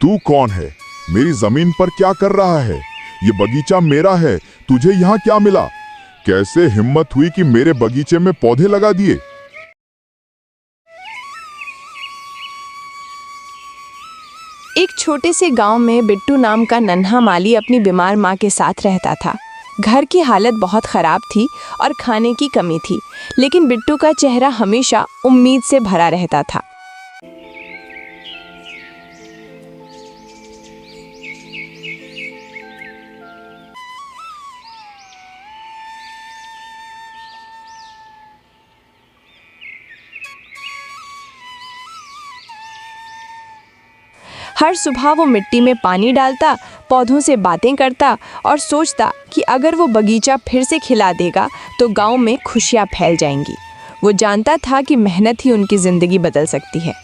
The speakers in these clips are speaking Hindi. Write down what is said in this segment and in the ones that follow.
तू कौन है? मेरी जमीन पर क्या कर रहा है? ये बगीचा मेरा है, तुझे यहाँ क्या मिला? कैसे हिम्मत हुई कि मेरे बगीचे में पौधे लगा दिए? एक छोटे से गांव में बिट्टू नाम का नन्हा माली अपनी बीमार माँ के साथ रहता था। घर की हालत बहुत खराब थी और खाने की कमी थी, लेकिन बिट्टू का चेहरा हमेशा उम्मीद से भरा रहता था। हर सुबह वो मिट्टी में पानी डालता, पौधों से बातें करता और सोचता कि अगर वो बगीचा फिर से खिला देगा तो गांव में खुशियां फैल जाएंगी। वो जानता था कि मेहनत ही उनकी जिंदगी बदल सकती है।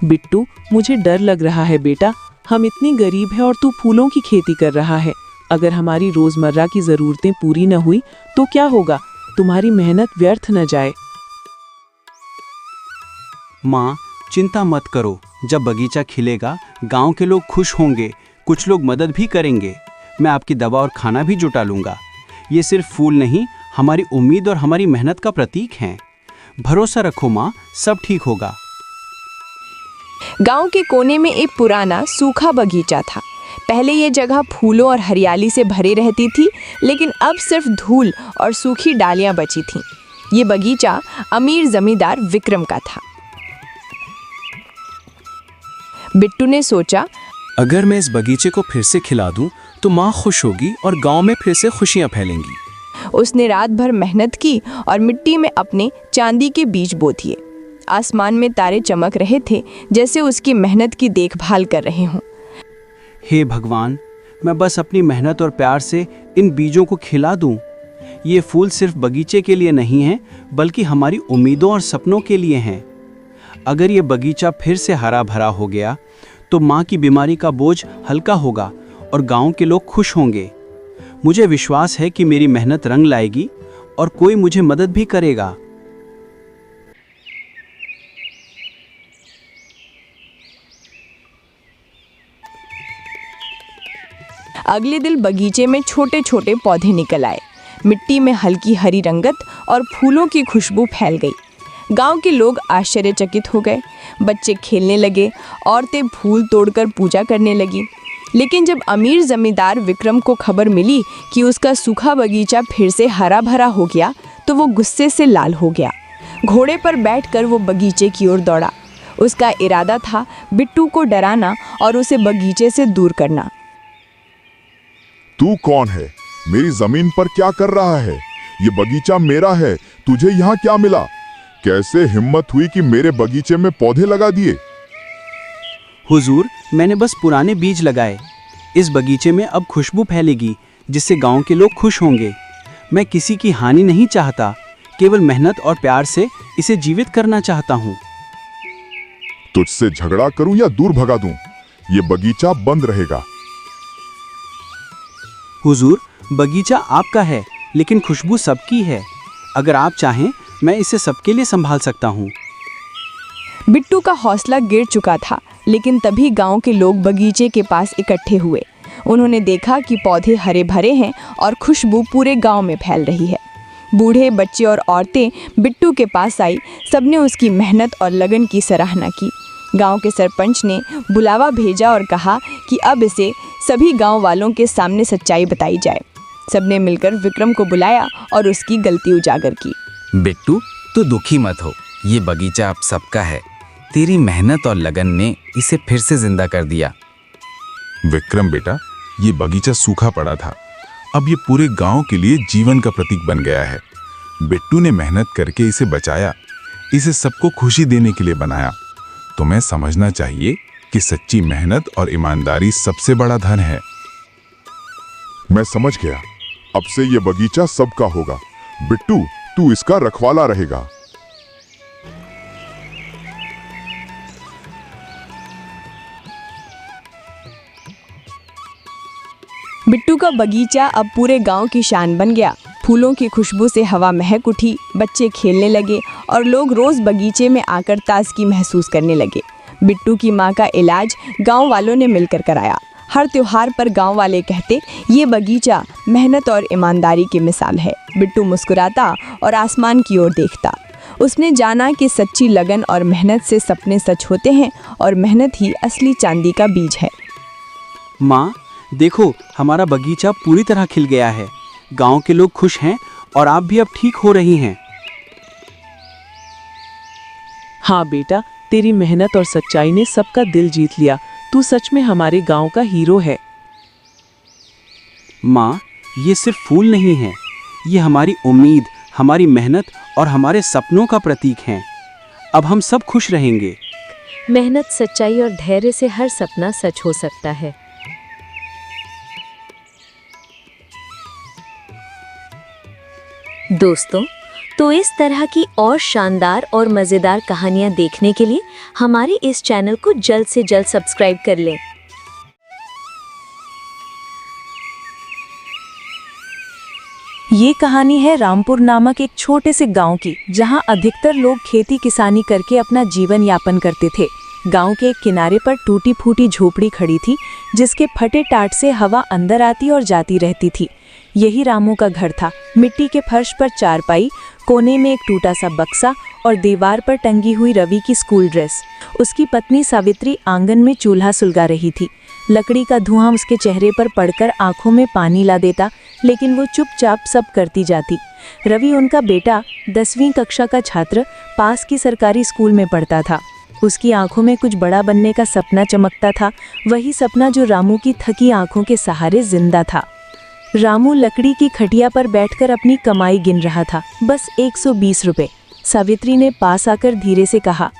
बिट्टू, मुझे डर लग रहा है बेटा। हम इतनी गरीब हैं और तू फूलों की खेती कर रहा है। अगर हमारी रोजमर्रा की जरूरतें पूरी न हुई तो क्या होगा? तुम्हारी मेहनत व्यर्थ न जाए। माँ, चिंता मत करो। जब बगीचा खिलेगा गांव के लोग खुश होंगे, कुछ लोग मदद भी करेंगे। मैं आपकी दवा और खाना भी जुटा लूँगा। ये सिर्फ फूल नहीं, हमारी उम्मीद और हमारी मेहनत का प्रतीक हैं। भरोसा रखो माँ, सब ठीक होगा। गांव के कोने में एक पुराना सूखा बगीचा था। पहले ये जगह फूलों और हरियाली से भरी रहती थी, लेकिन अब सिर्फ धूल और सूखी डालियां बची थीं। ये बगीचा अमीर जमींदार विक्रम का था। बिट्टू ने सोचा, अगर मैं इस बगीचे को फिर से खिला दूं तो माँ खुश होगी और गांव में फिर से खुशियां फैलेंगी। उसने रात भर मेहनत की और मिट्टी में अपने चांदी के बीज बो दिए। आसमान में तारे चमक रहे थे, जैसे उसकी मेहनत की देखभाल कर रहे हों। हे भगवान, मैं बस अपनी मेहनत और प्यार से इन बीजों को खिला दूं। ये फूल सिर्फ बगीचे के लिए नहीं हैं, बल्कि हमारी उम्मीदों और सपनों के लिए हैं। अगर ये बगीचा फिर से हरा भरा हो गया तो माँ की बीमारी का बोझ हल्का होगा और गांव के लोग खुश होंगे। मुझे विश्वास है कि मेरी मेहनत रंग लाएगी और कोई मुझे मदद भी करेगा। अगले दिन बगीचे में छोटे छोटे पौधे निकल आए। मिट्टी में हल्की हरी रंगत और फूलों की खुशबू फैल गई। गांव के लोग आश्चर्यचकित हो गए। बच्चे खेलने लगे, औरतें फूल तोड़कर पूजा करने लगी। लेकिन जब अमीर जमींदार विक्रम को खबर मिली कि उसका सूखा बगीचा फिर से हरा भरा हो गया, तो वो गुस्से से लाल हो गया। घोड़े पर बैठकर वो बगीचे की ओर दौड़ा। उसका इरादा था बिट्टू को डराना और उसे बगीचे से दूर करना। तू कौन है? मेरी जमीन पर क्या कर रहा है? ये बगीचा मेरा है, तुझे यहाँ क्या मिला? कैसे हिम्मत हुई कि मेरे बगीचे में पौधे लगा दिए? हुजूर, मैंने बस पुराने बीज लगाए। इस बगीचे में अब खुशबू फैलेगी, जिससे गांव के लोग खुश होंगे। मैं किसी की हानि नहीं चाहता, केवल मेहनत और प्यार से इसे जीवित करना चाहता हूँ। तुझसे झगड़ा करूं या दूर भगा दूं? ये बगीचा बंद रहेगा। हुजूर, बगीचा आपका है, लेकिन खुशबू सबकी है। अगर आप चाहें, मैं इसे सबके लिए संभाल सकता हूँ। बिट्टू का हौसला गिर चुका था, लेकिन तभी गांव के लोग बगीचे के पास इकट्ठे हुए। उन्होंने देखा कि पौधे हरे भरे हैं और खुशबू पूरे गांव में फैल रही है। बूढ़े, बच्चे और औरतें बिट्टू के पास आई। सबने उसकी मेहनत और लगन की सराहना की। गांव के सरपंच ने बुलावा भेजा और कहा कि अब इसे सभी गांव वालों के सामने सच्चाई बताई जाए। सबने मिलकर विक्रम को बुलाया और उसकी गलती उजागर की। बिट्टू, तू दुखी मत हो, ये बगीचा अब सबका है। तेरी मेहनत और लगन ने इसे फिर से जिंदा कर दिया। विक्रम बेटा, ये बगीचा सूखा पड़ा था, अब ये पूरे गांव के लिए जीवन का प्रतीक बन गया है। बिट्टू ने मेहनत करके इसे बचाया, इसे सबको खुशी देने के लिए बनाया। तुम्हें समझना चाहिए कि सच्ची मेहनत और ईमानदारी सबसे बड़ा धन है। मैं समझ गया, अब से ये बगीचा सबका होगा। बिट्टू, तू इसका रखवाला रहेगा। बिट्टू का बगीचा अब पूरे गांव की शान बन गया। फूलों की खुशबू से हवा महक उठी, बच्चे खेलने लगे और लोग रोज़ बगीचे में आकर ताजगी महसूस करने लगे। बिट्टू की माँ का इलाज गांव वालों ने मिलकर कराया। हर त्योहार पर गांव वाले कहते, ये बगीचा मेहनत और ईमानदारी की मिसाल है। बिट्टू मुस्कुराता और आसमान की ओर देखता। उसने जाना कि सच्ची लगन और मेहनत से सपने सच होते हैं और मेहनत ही असली चांदी का बीज है। माँ, देखो, हमारा बगीचा पूरी तरह खिल गया है। गांव के लोग खुश हैं और आप भी अब ठीक हो रही हैं। हाँ बेटा, तेरी मेहनत और सच्चाई ने सबका दिल जीत लिया। तू सच में हमारे गांव का हीरो है। माँ, ये सिर्फ फूल नहीं है, ये हमारी उम्मीद, हमारी मेहनत और हमारे सपनों का प्रतीक हैं। अब हम सब खुश रहेंगे। मेहनत, सच्चाई और धैर्य से हर सपना सच हो सकता है। दोस्तों, तो इस तरह की और शानदार और मज़ेदार कहानियाँ देखने के लिए हमारे इस चैनल को जल्द से जल्द सब्सक्राइब कर लें। ये कहानी है रामपुर नामक एक छोटे से गांव की, जहां अधिकतर लोग खेती किसानी करके अपना जीवन यापन करते थे। गांव के एक किनारे पर टूटी फूटी झोपड़ी खड़ी थी, जिसके फटे टाट से हवा अंदर आती और जाती रहती थी। यही रामू का घर था। मिट्टी के फर्श पर चारपाई, कोने में एक टूटा सा बक्सा और दीवार पर टंगी हुई रवि की स्कूल ड्रेस। उसकी पत्नी सावित्री आंगन में चूल्हा सुलगा रही थी। लकड़ी का धुआं उसके चेहरे पर पड़कर आंखों में पानी ला देता, लेकिन वो चुपचाप सब करती जाती। रवि, उनका बेटा, 10वीं कक्षा का छात्र, पास की सरकारी स्कूल में पढ़ता था। उसकी आंखों में कुछ बड़ा बनने का सपना चमकता था, वही सपना जो रामू की थकी आंखों के सहारे जिंदा था। रामू लकड़ी की खटिया पर बैठकर अपनी कमाई गिन रहा था, बस 120 रुपए। सावित्री ने पास आकर धीरे से कहा,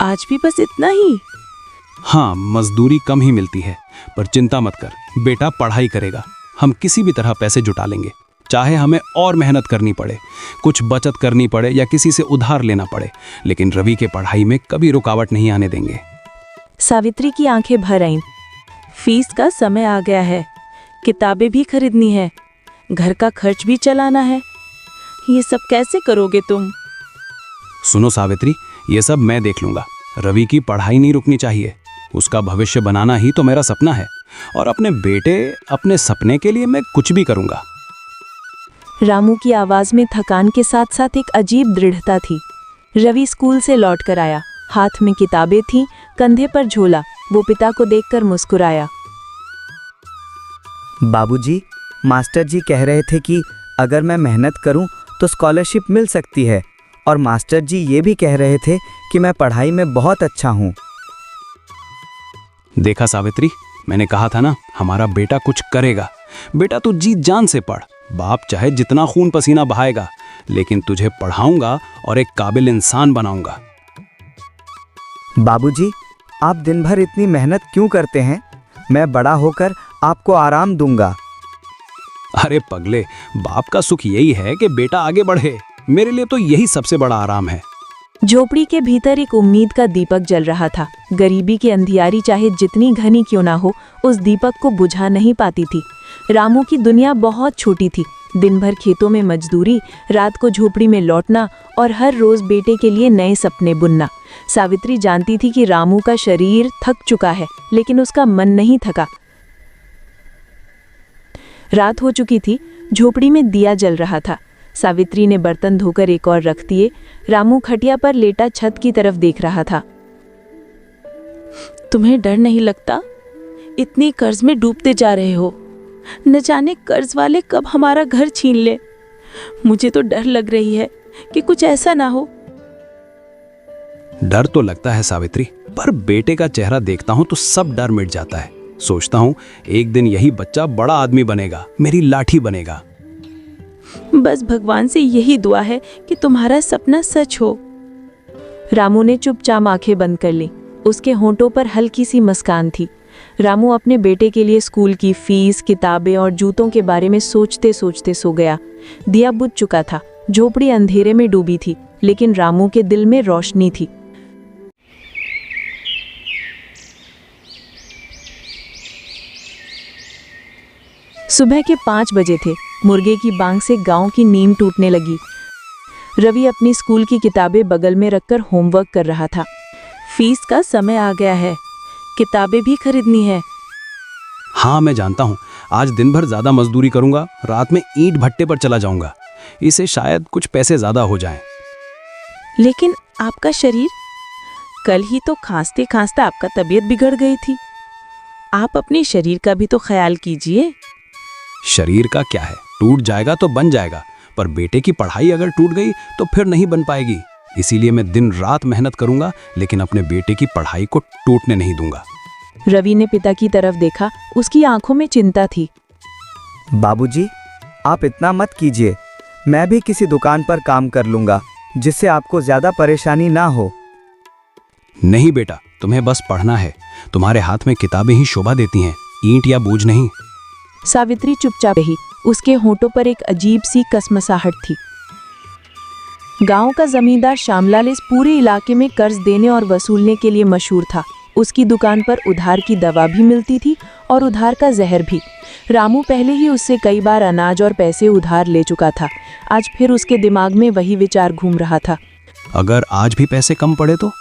आज भी बस इतना ही? हाँ, मजदूरी कम ही मिलती है, पर चिंता मत कर, बेटा पढ़ाई करेगा। हम किसी भी तरह पैसे जुटा लेंगे, चाहे हमें और मेहनत करनी पड़े, कुछ बचत करनी पड़े या किसी से उधार लेना पड़े, लेकिन रवि के पढ़ाई में कभी रुकावट नहीं आने देंगे। सावित्री की आंखें भर आईं। फीस का समय आ गया है, किताबें भी खरीदनी है, घर का खर्च भी चलाना है। ये सब कैसे करोगे तुम? सुनो सावित्री, ये सब मैं देख लूंगा। रवि की पढ़ाई नहीं रुकनी चाहिए, उसका भविष्य बनाना ही तो मेरा सपना है, और अपने बेटे, अपने सपने के लिए मैं कुछ भी करूंगा। रामू की आवाज में थकान के साथ साथ एक अजीब दृढ़ता थी। रवि स्कूल से लौट कर आया, हाथ में किताबें थीं, कंधे पर झोला। वो पिता को देखकर मुस्कुराया। बाबूजी, मास्टर जी कह रहे थे कि अगर मैं मेहनत करूं तो स्कॉलरशिप मिल सकती है, और मास्टर जी ये भी कह रहे थे कि मैं पढ़ाई में बहुत अच्छा हूं। देखा सावित्री, मैंने कहा था ना, हमारा बेटा कुछ करेगा। बेटा तू जी जान से पढ़, बाप चाहे जितना खून पसीना बहाएगा, लेकिन तुझे पढ़ाऊंगा और एक काबिल इंसान बनाऊंगा। बाबूजी, आप दिन भर इतनी मेहनत क्यों करते हैं? मैं बड़ा होकर आपको आराम दूंगा। अरे पगले, बाप का सुख यही है कि बेटा आगे बढ़े। मेरे लिए तो यही सबसे बड़ा आराम है। झोपड़ी के भीतर एक उम्मीद का दीपक जल रहा था। गरीबी की अंधियारी चाहे जितनी घनी क्यों ना हो, उस दीपक को बुझा नहीं पाती थी। रामू की दुनिया बहुत छोटी थी। दिन भर खेतों में मजदूरी, रात को झोपड़ी में लौटना और हर रोज बेटे के लिए नए सपने बुनना। सावित्री जानती थी कि रामू का शरीर थक चुका है, लेकिन उसका मन नहीं थका। रात हो चुकी थी, झोपड़ी में दिया जल रहा था। सावित्री ने बर्तन धोकर एक और रख दिए। रामू खटिया पर लेटा छत की तरफ देख रहा था। तुम्हें डर नहीं लगता? इतनी कर्ज में डूबते जा रहे हो। न जाने कर्ज वाले कब हमारा घर छीन ले। मुझे तो डर लग रही है कि कुछ ऐसा ना हो। डर तो लगता है सावित्री, पर बेटे का चेहरा देखता हूं तो सब डर मिट जाता है। सोचता हूं एक दिन यही बच्चा बड़ा आदमी बनेगा, मेरी लाठी बनेगा। बस भगवान से यही दुआ है कि तुम्हारा सपना सच हो। रामू ने चुपचाप आंखें बंद कर ली। उसके होंठों पर हल्की सी मुस्कान थी। रामू अपने बेटे के लिए स्कूल की फीस, किताबें और जूतों के बारे में सोचते सोचते सो गया। दिया बुझ चुका था। झोपड़ी अंधेरे में डूबी थी, लेकिन रामू के दिल में रोशनी थी। सुबह के 5 बजे थे। मुर्गे की बांग से गांव की नींव टूटने लगी। रवि अपनी स्कूल की किताबें बगल में रखकर होमवर्क कर रहा था। फीस का समय आ गया है, किताबें भी खरीदनी है। हाँ मैं जानता हूँ, आज दिन भर ज़्यादा मजदूरी करूँगा, रात में ईंट भट्टे पर चला जाऊँगा। इससे शायद कुछ पैसे ज़्यादा हो जाएं। लेकिन आपका शरीर, कल ही तो खांसते खांसते आपका तबीयत बिगड़ गई थी। आप अपने शरीर का भी तो ख्याल कीजिए। शरीर का क्या है, टूट जाएगा तो बन जाएगा, पर बेटे की पढ़ाई अगर टूट गई तो फिर नहीं बन पाएगी। इसीलिए मैं दिन रात मेहनत करूंगा, लेकिन अपने बेटे की पढ़ाई को टूटने नहीं दूंगा। रवि ने पिता की तरफ देखा, उसकी आंखों में चिंता थी। बाबूजी, आप इतना मत कीजिए। मैं भी किसी दुकान पर काम कर लूंगा, जिससे आपको ज्यादा परेशानी ना हो। नहीं बेटा, तुम्हें बस पढ़ना है। तुम्हारे हाथ में किताबें ही शोभा देती हैं, ईंट या बोझ नहीं। सावित्री चुपचाप रही, उसके होंठों पर एक अजीब सी कसमसाहट थी। गांव का जमींदार श्यामलाल इस पूरे इलाके में कर्ज देने और वसूलने के लिए मशहूर था। उसकी दुकान पर उधार की दवा भी मिलती थी और उधार का जहर भी। रामू पहले ही उससे कई बार अनाज और पैसे उधार ले चुका था। आज फिर उसके दिमाग में वही विचार घूम रहा था। अगर आज भी पैसे कम पड़े तो?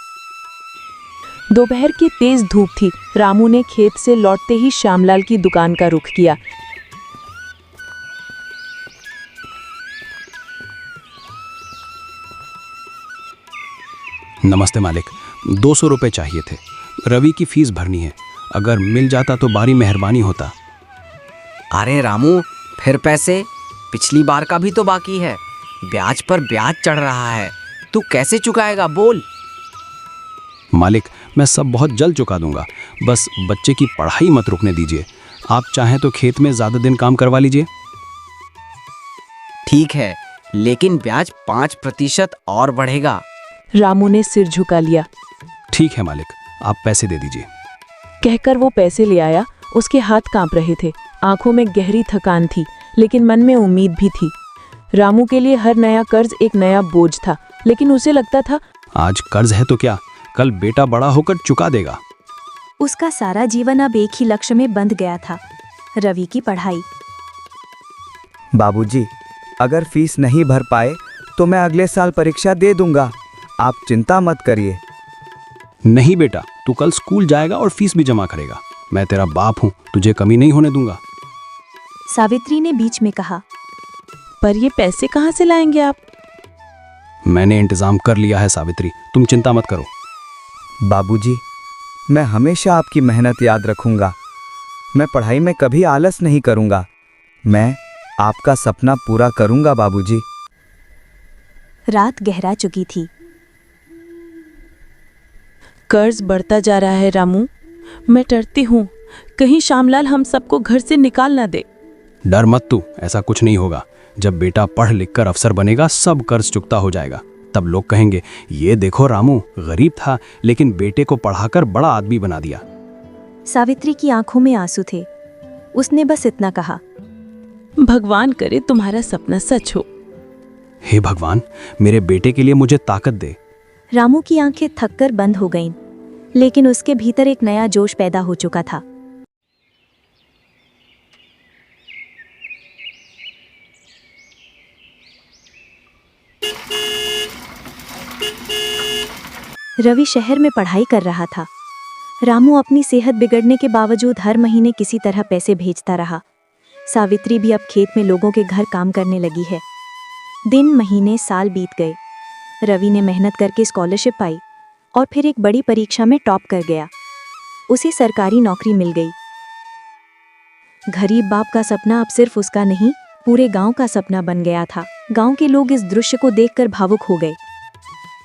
दोपहर की तेज धूप थी। रामू ने खेत से लौटते ही श्यामलाल की दुकान का रुख किया। नमस्ते मालिक, 200 रुपये चाहिए थे। रवि की फीस भरनी है, अगर मिल जाता तो बारी मेहरबानी होता। अरे रामू, फिर पैसे? पिछली बार का भी तो बाकी है। ब्याज पर ब्याज चढ़ रहा है, तू कैसे चुकाएगा बोल? मालिक, मैं सब बहुत जल्द चुका दूंगा, बस बच्चे की पढ़ाई मत रुकने दीजिए। आप चाहें तो खेत में ज़्यादा दिन काम करवा लीजिए। ठीक है, लेकिन ब्याज 5% और बढ़ेगा। रामू ने सिर झुका लिया। ठीक है मालिक, आप पैसे दे दीजिए। कहकर वो पैसे ले आया। उसके हाथ कांप रहे थे, आंखों में गहरी थकान थी, लेकिन मन में उम्मीद भी थी। रामू के लिए हर नया कर्ज एक नया बोझ था, लेकिन उसे लगता था आज कर्ज है तो क्या, कल बेटा बड़ा होकर चुका देगा। उसका सारा जीवन अब एक ही लक्ष्य में बंध गया था, रवि की पढ़ाई। बाबूजी, अगर फीस नहीं भर पाए तो मैं अगले साल परीक्षा दे दूंगा। आप चिंता मत करिए। नहीं बेटा, तू कल स्कूल जाएगा और फीस भी जमा करेगा। मैं तेरा बाप हूँ, तुझे कमी नहीं होने दूंगा। सावित्री ने बीच में कहा। पर ये पैसे कहाँ से लाएंगे आप? मैंने इंतजाम कर लिया है सावित्री, तुम चिंता मत करो। बाबूजी, मैं हमेशा आपकी मेहनत याद रखूंगा। मैं पढ़ाई में कभी आलस नहीं करूंगा। मैं आपका सपना पूरा करूंगा बाबूजी। रात गहरा चुकी थी। कर्ज बढ़ता जा रहा है रामू, मैं डरती हूँ कहीं श्यामलाल हम सबको घर से निकाल ना दे। डर मत तू, ऐसा कुछ नहीं होगा। जब बेटा पढ़ लिख कर अफसर बनेगा, सब कर्ज चुकता हो जाएगा। तब लोग कहेंगे, ये देखो रामू गरीब था लेकिन बेटे को पढ़ाकर बड़ा आदमी बना दिया। सावित्री की आंखों में आंसू थे। उसने बस इतना कहा, भगवान करे तुम्हारा सपना सच हो। हे भगवान, मेरे बेटे के लिए मुझे ताकत दे। रामू की आंखें थककर बंद हो गईं, लेकिन उसके भीतर एक नया जोश पैदा हो चुका था। रवि शहर में पढ़ाई कर रहा था। रामू अपनी सेहत बिगड़ने के बावजूद हर महीने किसी तरह पैसे भेजता रहा। सावित्री भी अब खेत में लोगों के घर काम करने लगी है। दिन महीने साल बीत गए। रवि ने मेहनत करके स्कॉलरशिप पाई और फिर एक बड़ी परीक्षा में टॉप कर गया। उसे सरकारी नौकरी मिल गई। गरीब बाप का सपना अब सिर्फ उसका नहीं, पूरे गांव का सपना बन गया था। गांव के लोग इस दृश्य को देखकर भावुक हो गए।